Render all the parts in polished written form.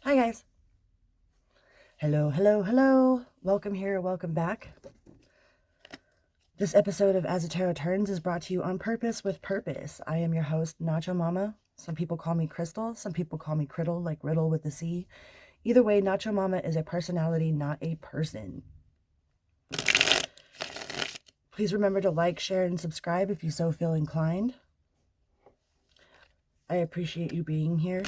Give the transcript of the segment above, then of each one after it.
Hi guys. Hello, hello, hello. Welcome here, welcome back. This episode of As a Tarot Turns is brought to you on purpose with purpose. I am your host, Nacho Mama. Some people call me Crystal, some people call me Criddle, like Riddle with a C. Either way, Nacho Mama is a personality, not a person. Please remember to like, share, and subscribe if you so feel inclined. I appreciate you being here.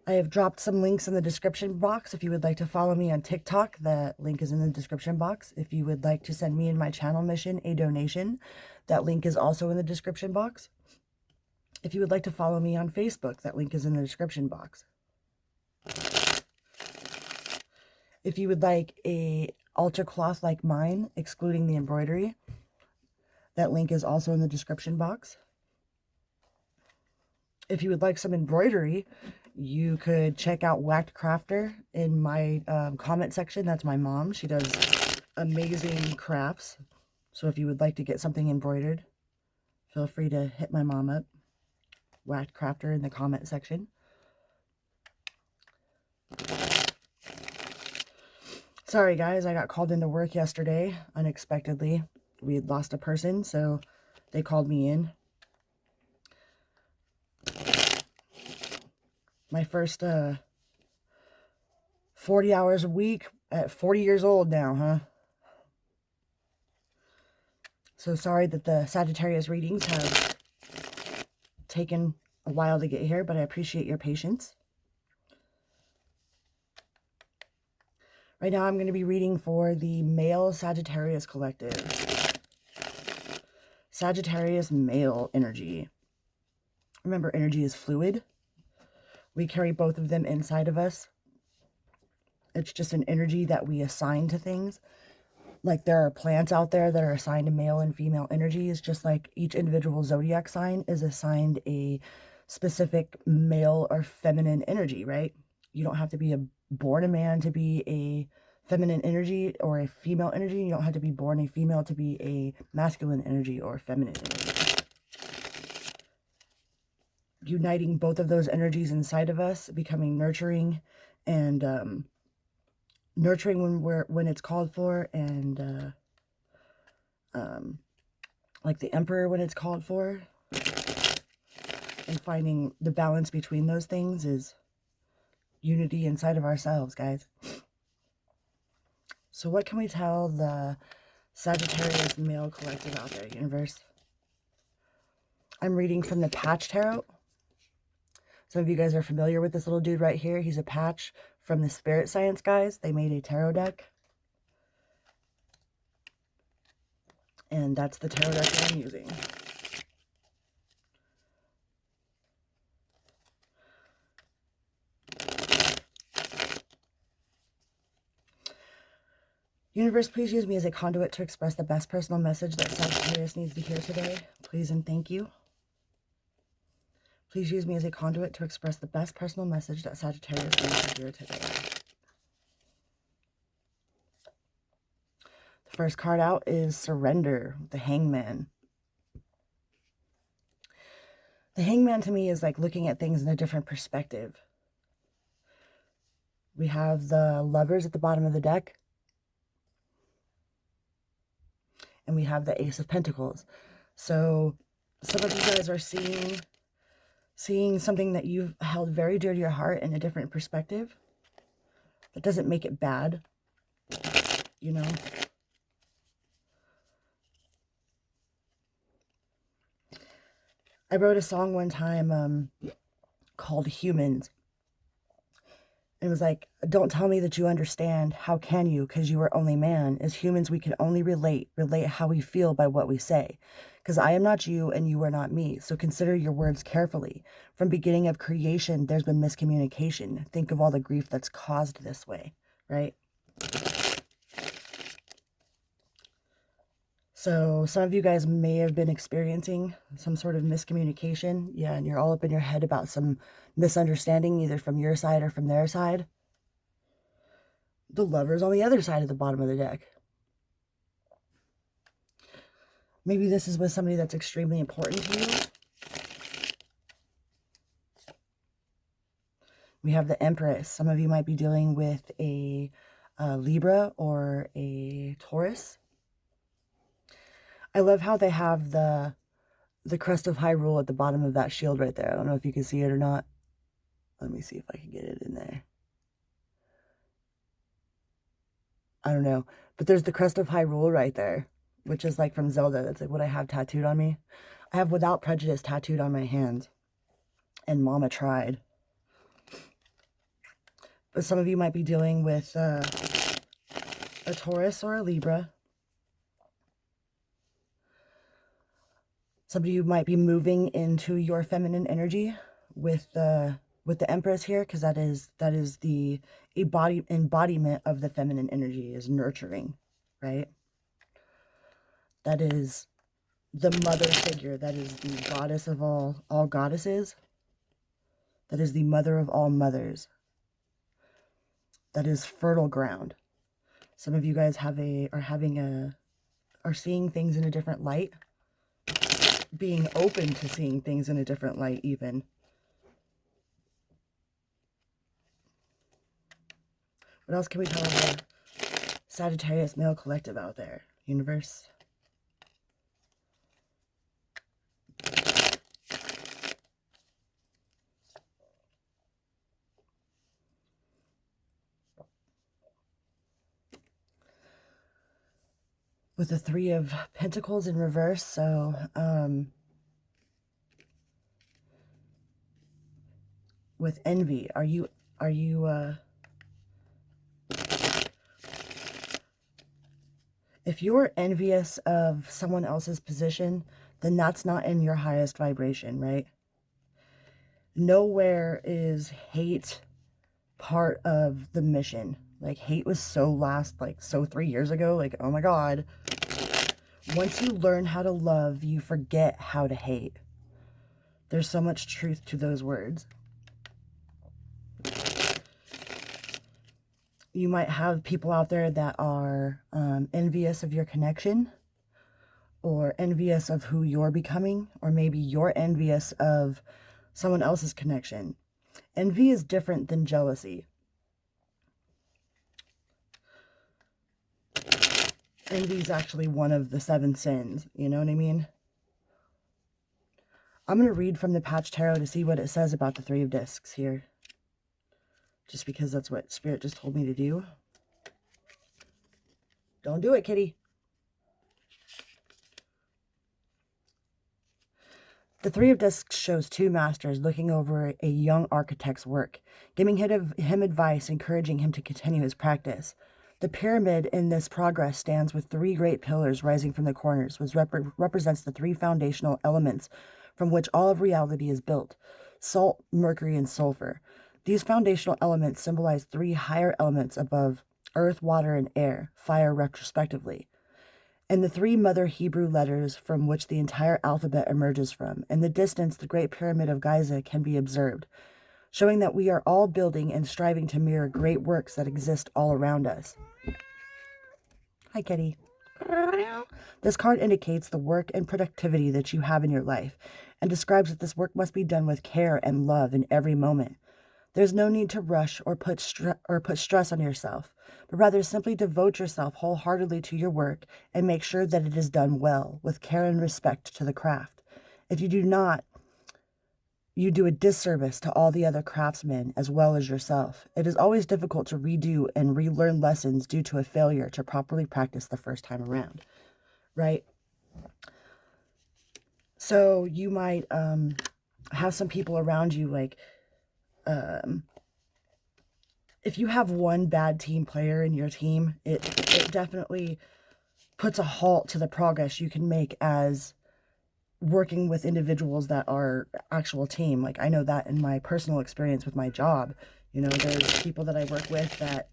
I have dropped some links in the description box. If you would like to follow me on TikTok, that link is in the description box. If you would like to send me and my channel mission a donation, that link is also in the description box. If you would like to follow me on Facebook, that link is in the description box. If you would like a altar cloth like mine, excluding the embroidery, that link is also in the description box. If you would like some embroidery, you could check out Whacked Crafter in my comment section. That's my mom. She does amazing crafts. So if you would like to get something embroidered, feel free to hit my mom up. Whacked Crafter in the comment section. Sorry guys, I got called into work yesterday unexpectedly. We had lost a person, so they called me in. My first 40 hours a week at 40 years old now, huh? So sorry that the Sagittarius readings have taken a while to get here, but I appreciate your patience. Right now I'm going to be reading for the male Sagittarius collective. Sagittarius male energy. Remember, energy is fluid. We carry both of them inside of us. It's just an energy that we assign to things. Like there are plants out there that are assigned to male and female energies, just like each individual zodiac sign is assigned a specific male or feminine energy, right? You don't have to be born a man to be a feminine energy or a female energy. You don't have to be born a female to be a masculine energy or feminine energy. Uniting both of those energies inside of us, becoming nurturing and nurturing when it's called for, and like the Emperor when it's called for, and finding the balance between those things is unity inside of ourselves, guys. So what can we tell the Sagittarius male collective out there, universe? I'm reading from the Patch Tarot. Some of you guys are familiar with this little dude right here. He's a patch from the Spirit Science guys. They made a tarot deck. And that's the tarot deck that I'm using. Universe, please use me as a conduit to express the best personal message that Sagittarius needs to hear today. Please and thank you. Please use me as a conduit to express the best personal message that Sagittarius needs to hear today. The first card out is Surrender, the Hangman. The Hangman to me is like looking at things in a different perspective. We have the Lovers at the bottom of the deck. And we have the Ace of Pentacles. So some of you guys are seeing something that you've held very dear to your heart in a different perspective. That doesn't make it bad, you know. I wrote a song one time called Humans. It was like, don't tell me that you understand. How can you? Because you are only man. As humans, we can only relate how we feel by what we say. Because I am not you and you are not me. So consider your words carefully. From beginning of creation, there's been miscommunication. Think of all the grief that's caused this way, right? So some of you guys may have been experiencing some sort of miscommunication. Yeah, and you're all up in your head about some misunderstanding, either from your side or from their side. The Lover's on the other side of the bottom of the deck. Maybe this is with somebody that's extremely important to you. We have the Empress. Some of you might be dealing with a Libra or a Taurus. I love how they have the crest of Hyrule at the bottom of that shield right there. I don't know if you can see it or not. Let me see if I can get it in there. I don't know. But there's the crest of Hyrule right there, which is like from Zelda. That's like what I have tattooed on me. I have Without Prejudice tattooed on my hands. And Mama tried. But some of you might be dealing with a Taurus or a Libra. Some of you might be moving into your feminine energy with the Empress here, because that is the embodiment of the feminine energy, is nurturing, right? That is the mother figure. That is the goddess of all goddesses. That is the mother of all mothers. That is fertile ground. Some of you guys are seeing things in a different light, being open to seeing things in a different light even. What else can we tell the Sagittarius male collective out there, universe? With the Three of Pentacles in reverse, so with envy, are you if you're envious of someone else's position, then that's not in your highest vibration, right? Nowhere is hate part of the mission. Like, hate was so 3 years ago, like, oh my God. Once you learn how to love, you forget how to hate. There's so much truth to those words. You might have people out there that are envious of your connection, or envious of who you're becoming, or maybe you're envious of someone else's connection. Envy is different than jealousy. Envy is actually one of the 7 sins, you know what I mean? I'm going to read from the Patch Tarot to see what it says about the Three of Discs here. Just because that's what Spirit just told me to do. Don't do it, kitty. The Three of Discs shows 2 masters looking over a young architect's work, giving him advice, encouraging him to continue his practice. The pyramid in this progress stands with 3 great pillars rising from the corners, which represents the 3 foundational elements from which all of reality is built: salt, mercury, and sulfur. These foundational elements symbolize 3 higher elements above earth, water, and air, fire respectively, and the 3 mother Hebrew letters from which the entire alphabet emerges from. In the distance, the Great Pyramid of Giza can be observed, showing that we are all building and striving to mirror great works that exist all around us. Hi, kitty. This card indicates the work and productivity that you have in your life, and describes that this work must be done with care and love in every moment. There's no need to rush or put stress on yourself, but rather simply devote yourself wholeheartedly to your work and make sure that it is done well, with care and respect to the craft. If you do not, you do a disservice to all the other craftsmen as well as yourself. It is always difficult to redo and relearn lessons due to a failure to properly practice the first time around, right? So you might have some people around you, like, if you have one bad team player in your team, it definitely puts a halt to the progress you can make as working with individuals that are actual team. Like, I know that in my personal experience with my job. You know, there's people that I work with that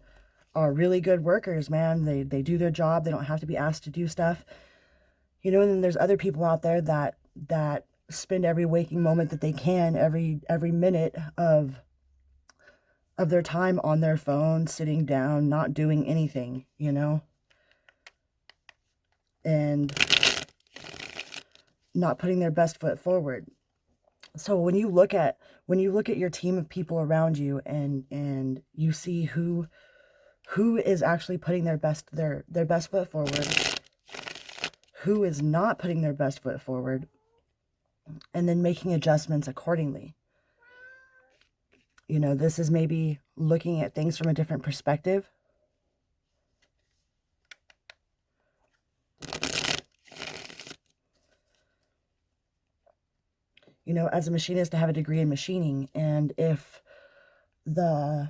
are really good workers, man. They do their job. They don't have to be asked to do stuff. You know, and then there's other people out there that spend every waking moment that they can, every minute of their time on their phone, sitting down, not doing anything, you know, and not putting their best foot forward. So when you look at your team of people around you, and you see who is actually putting their best foot forward, who is not putting their best foot forward, and then making adjustments accordingly. You know, this is maybe looking at things from a different perspective. You know, as a machinist, I have a degree in machining, and if the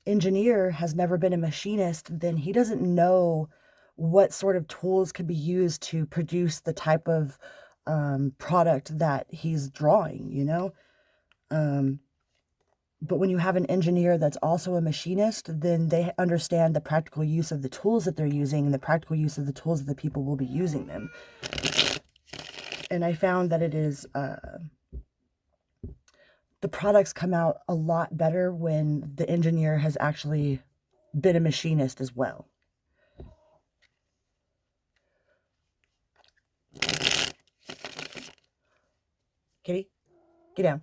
engineer has never been a machinist, then he doesn't know what sort of tools could be used to produce the type of product that he's drawing, you know? But when you have an engineer that's also a machinist, then they understand the practical use of the tools that they're using and the practical use of the tools that the people will be using them. And I found that it is, the products come out a lot better when the engineer has actually been a machinist as well. Kitty, get down.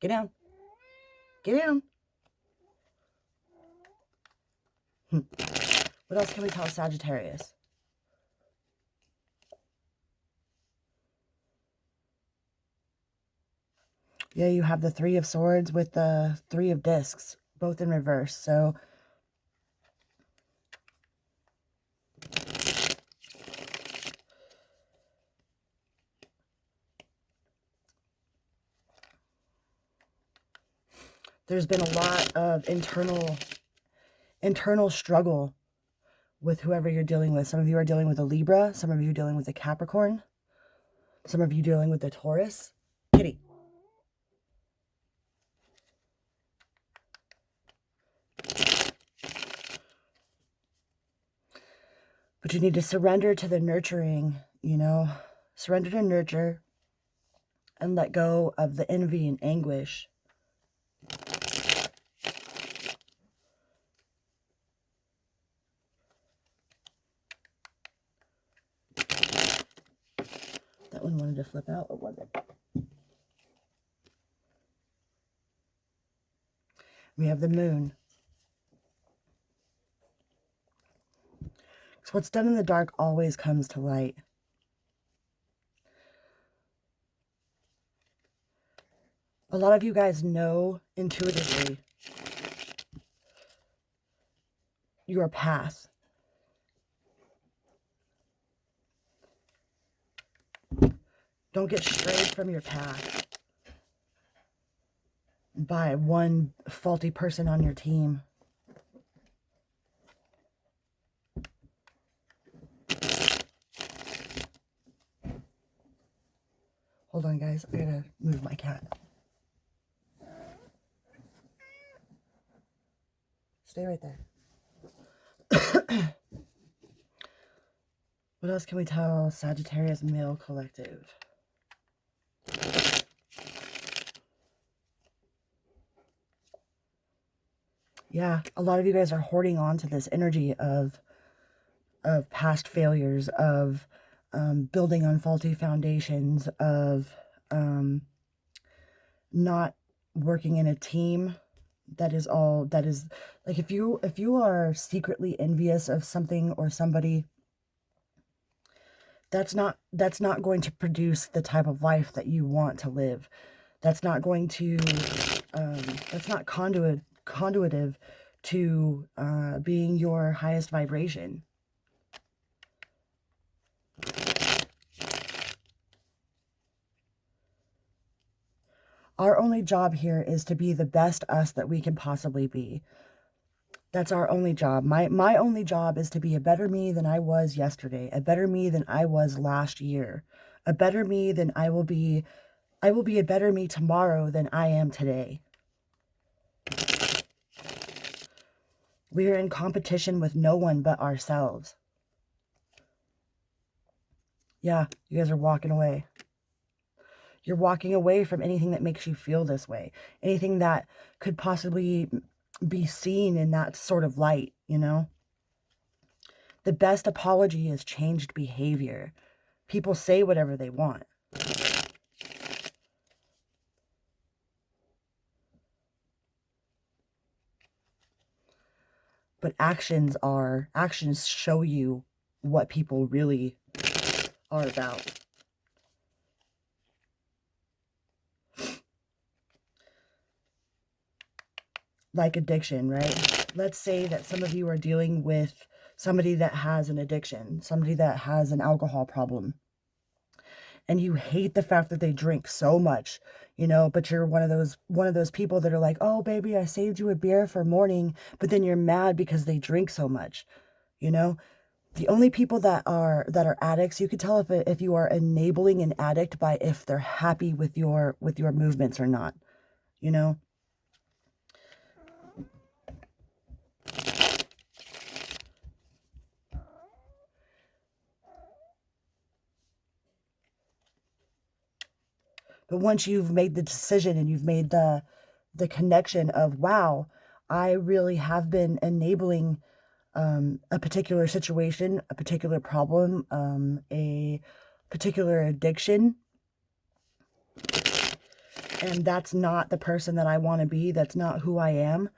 Get down. Get down. What else can we tell Sagittarius? Yeah, you have the Three of Swords with the Three of Discs, both in reverse. So there's been a lot of internal struggle with whoever you're dealing with. Some of you are dealing with a Libra. Some of you are dealing with a Capricorn. Some of you dealing with a Taurus. Kitty. But you need to surrender to the nurturing, you know. Surrender to nurture and let go of the envy and anguish. That one wanted to flip out, or was it? We have the moon. So what's done in the dark always comes to light. A lot of you guys know intuitively your path. Don't get strayed from your path by one faulty person on your team. Hold on, guys. I gotta move my cat. Stay right there. What else can we tell Sagittarius male collective? Yeah, a lot of you guys are hoarding on to this energy of past failures, of building on faulty foundations, of not working in a team. That is like, if you are secretly envious of something or somebody, that's not going to produce the type of life that you want to live. That's not going to that's not conduitive to being your highest vibration. Our only job here is to be the best us that we can possibly be. That's our only job. My only job is to be a better me than I was yesterday, a better me than I was last year, a better me than I will be a better me tomorrow than I am today. We are in competition with no one but ourselves. Yeah, you guys are walking away. You're walking away from anything that makes you feel this way. Anything that could possibly be seen in that sort of light, you know? The best apology is changed behavior. People say whatever they want. But actions show you what people really are about. Like addiction, right? Let's say that some of you are dealing with somebody that has an addiction, somebody that has an alcohol problem, and you hate the fact that they drink so much, you know, but you're one of those people that are like, oh baby, I saved you a beer for morning, but then you're mad because they drink so much, you know. The only people that are addicts, you can tell if you are enabling an addict by if they're happy with your movements or not, you know. But once you've made the decision and you've made the connection of, wow, I really have been enabling a particular situation, a particular problem, a particular addiction, and that's not the person that I want to be, that's not who I am,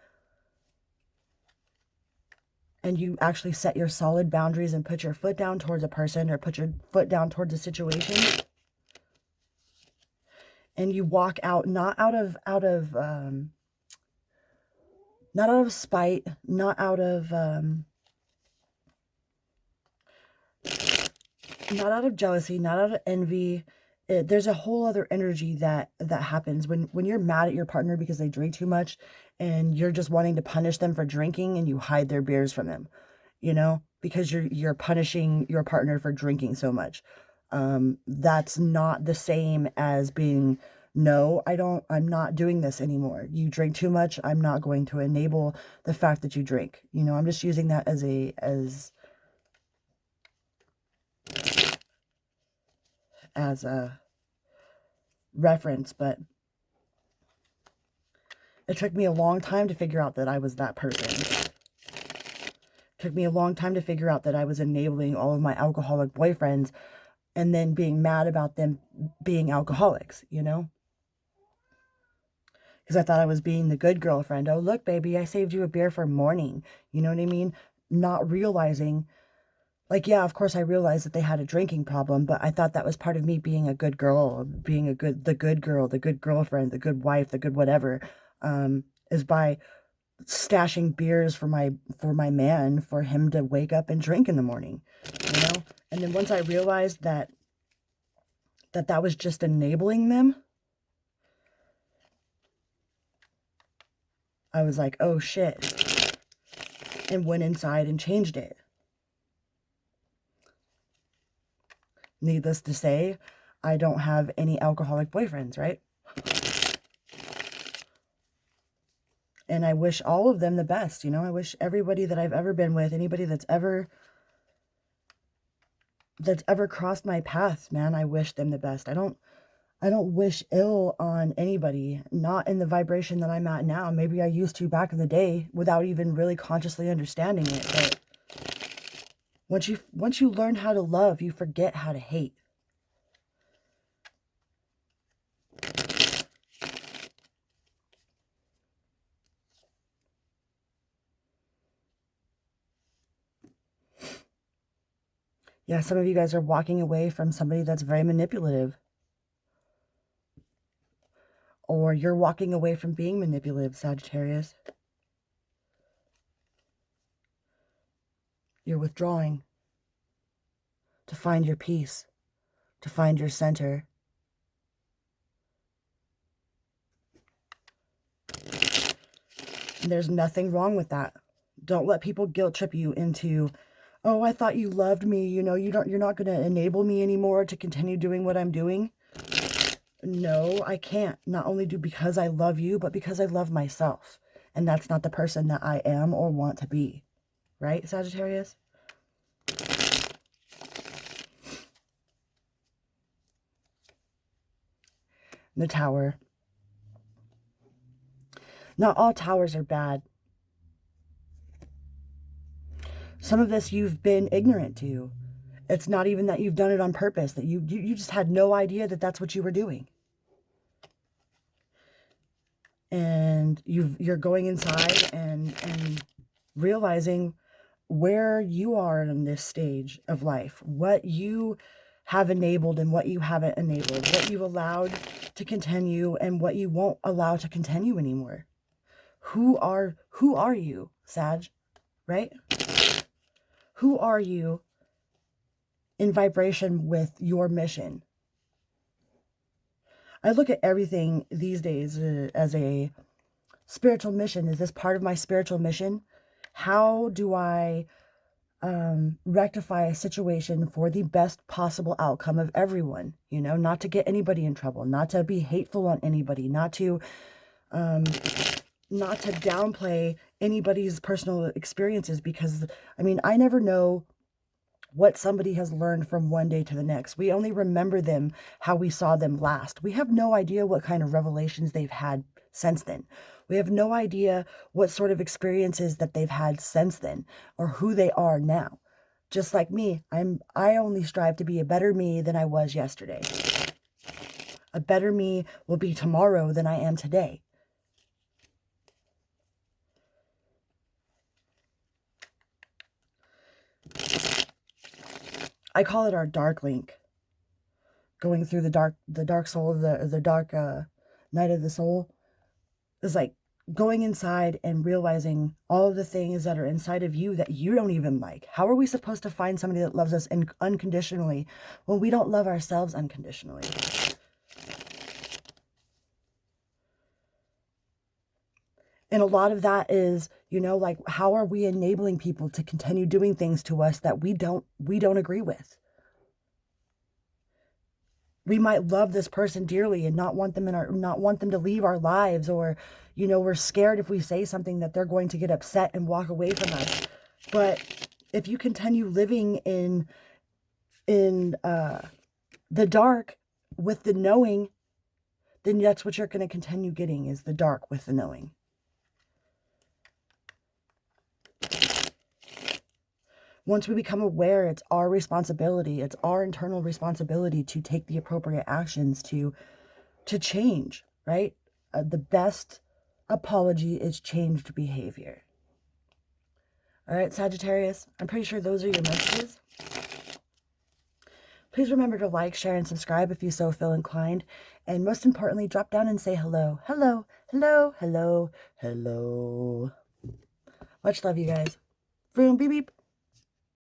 and you actually set your solid boundaries and put your foot down towards a person or put your foot down towards a situation, and you walk out not out of spite, not out of jealousy, not out of envy. There's a whole other energy that happens when you're mad at your partner because they drink too much, and you're just wanting to punish them for drinking, and you hide their beers from them, you know, because you're punishing your partner for drinking so much. That's not the same as being, no, I'm not doing this anymore. You drink too much. I'm not going to enable the fact that you drink. You know, I'm just using that as a reference, but it took me a long time to figure out that I was that person. It took me a long time to figure out that I was enabling all of my alcoholic boyfriends and then being mad about them being alcoholics, you know? Because I thought I was being the good girlfriend. Oh, look, baby, I saved you a beer for morning. You know what I mean? Not realizing, like, yeah, of course I realized that they had a drinking problem, but I thought that was part of me being a good girl, being the good girl, the good girlfriend, the good wife, the good whatever, is by stashing beers for my man, for him to wake up and drink in the morning, you know? And then once I realized that was just enabling them, I was like, oh shit, and went inside and changed it. Needless to say, I don't have any alcoholic boyfriends, right? And I wish all of them the best, you know? I wish everybody that I've ever been with, anybody that's ever crossed my path, man, I wish them the best. I don't wish ill on anybody, not in the vibration that I'm at now. Maybe I used to back in the day without even really consciously understanding it. But once you learn how to love, you forget how to hate. Yeah, some of you guys are walking away from somebody that's very manipulative. Or you're walking away from being manipulative, Sagittarius. You're withdrawing to find your peace, to find your center. And there's nothing wrong with that. Don't let people guilt trip you into, oh, I thought you loved me, you know, you're not going to enable me anymore to continue doing what I'm doing. No, I can't. Not only because I love you, but because I love myself. And that's not the person that I am or want to be. Right, Sagittarius? The Tower. Not all towers are bad. Some of this you've been ignorant to. It's not even that you've done it on purpose, that you just had no idea that that's what you were doing. And you're going inside and realizing where you are in this stage of life, what you have enabled and what you haven't enabled, what you've allowed to continue and what you won't allow to continue anymore. Who are you, Sag, right? Who are you in vibration with your mission? I look at everything these days as a spiritual mission. Is this part of my spiritual mission? How do I rectify a situation for the best possible outcome of everyone? You know, not to get anybody in trouble, not to be hateful on anybody, not to downplay anybody's personal experiences, because, I mean, I never know what somebody has learned from one day to the next. We only remember them how we saw them last. We have no idea what kind of revelations they've had since then. We have no idea what sort of experiences that they've had since then, or who they are now. Just like me, I only strive to be a better me than I was yesterday. A better me will be tomorrow than I am today. I call it our dark link. Going through the dark soul of the dark night of the soul is like going inside and realizing all of the things that are inside of you that you don't even like. How are we supposed to find somebody that loves us unconditionally when we don't love ourselves unconditionally? And a lot of that is, you know, like, how are we enabling people to continue doing things to us that we don't agree with? We might love this person dearly and not want them to leave our lives, or, you know, we're scared if we say something that they're going to get upset and walk away from us. But if you continue living in the dark with the knowing, then that's what you're going to continue getting, is the dark with the knowing. Once we become aware, it's our responsibility, it's our internal responsibility to take the appropriate actions to change, right? The best apology is changed behavior. All right, Sagittarius, I'm pretty sure those are your messages. Please remember to like, share, and subscribe if you so feel inclined. And most importantly, drop down and say hello. Hello, hello, hello, hello. Much love, you guys. Vroom, beep, beep.